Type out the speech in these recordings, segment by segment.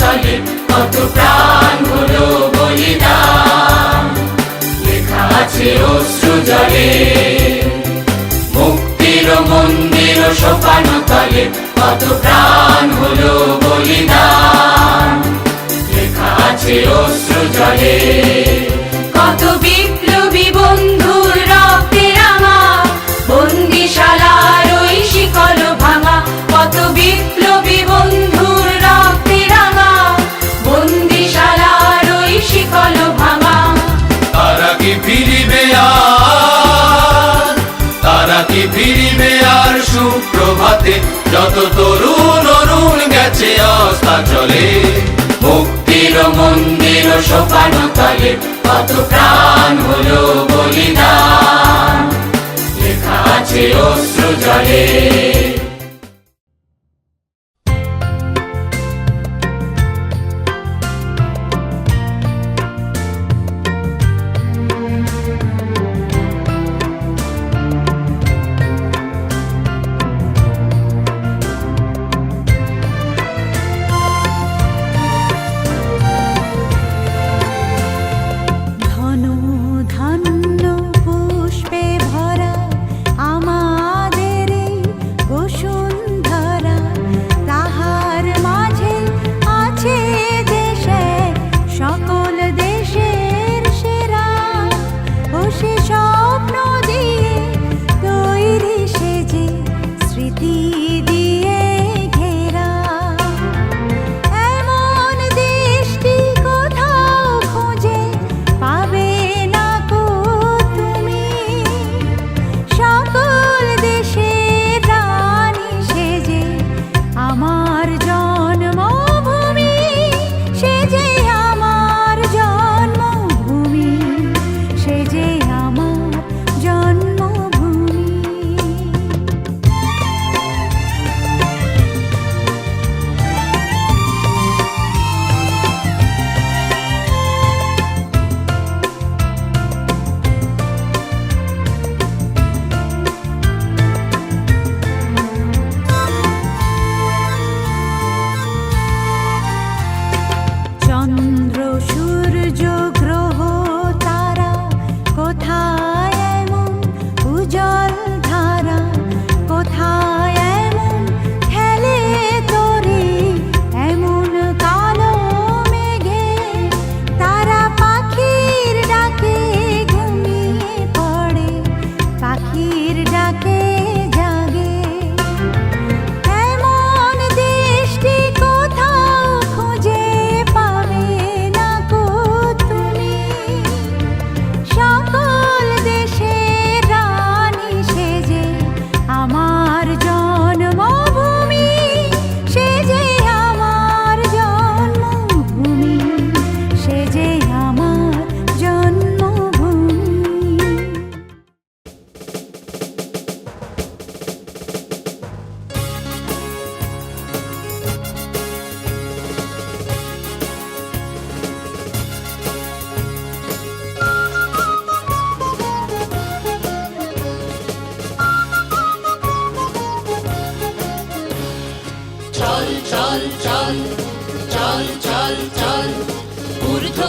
তলে কত প্রাণ হলো বলিদান, লেখা আছে অশ্রু জলে। মুক্তির মন্দির সোপান তলে কত প্রাণ হলো বলিদান, লেখা আছে অশ্রু জলে। কত বিপ্লবী বন্ধুর রক্তে রাঙা বন্দিশালার ওই শিকল ভাঙা, কত বিপ্লবী বন্ধুর রক্তে রাঙা বন্দিশালার ওই শিকল ভাঙা। তারা কি ফিরিবে আর, তারা কি ফিরিবে আর সুপ্রভাতে, যত তরুণ অরুণ গেছে অস্তাচলে। মুক্তির মন্দির সোপান তলে কত প্রাণ হলো বলিদান, লেখা আছে অশ্রু জলে।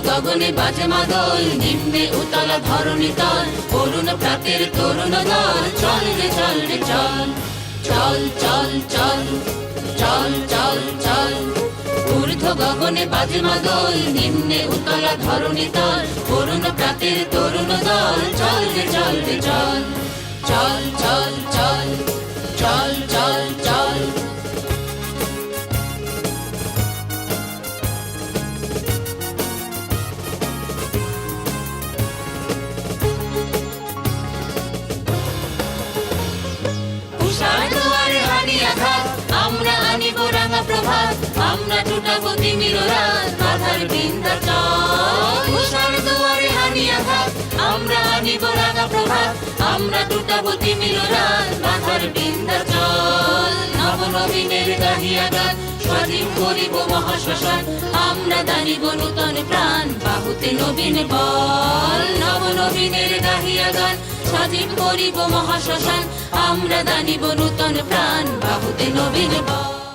গগনে বাজে মাদল, নিম্নে উতলা ধরণী তল, অরুণ প্রাতের তরুণ দল, চল রে চল রে চল, চল চল চল চল চল চল। ঊর্ধ্ব গগনে বাজে মাদল, নিম্নে উতলা ধরণী তল, অরুণ প্রাতের তরুণ দল, চল রে চল রে চল, চল চল চল চল চল চল। আমরা আনিব রাঙা প্রভাত, আমরা টুটাবো তিমির রাত, বাধার বিন্ধ্যাচল। উষার দুয়ারে হানি আঘাত, আমরা আনিব রাঙা প্রভাত, আমরা টুটাবো তিমির রাত, বাধার বিন্ধ্যাচল। নবনবীনের গাহিয়া গান, স্বাধীন করিব মহাশ্মশান, আমরা দানিব নূতন প্রাণ, বাহুতে নবীন বল। নবনবীনের গাহিয়া গান, স্বাধীন করিব মহাশ্মশান, আমরা দানিব নূতন প্রাণ, বাহুতে নবীন বল।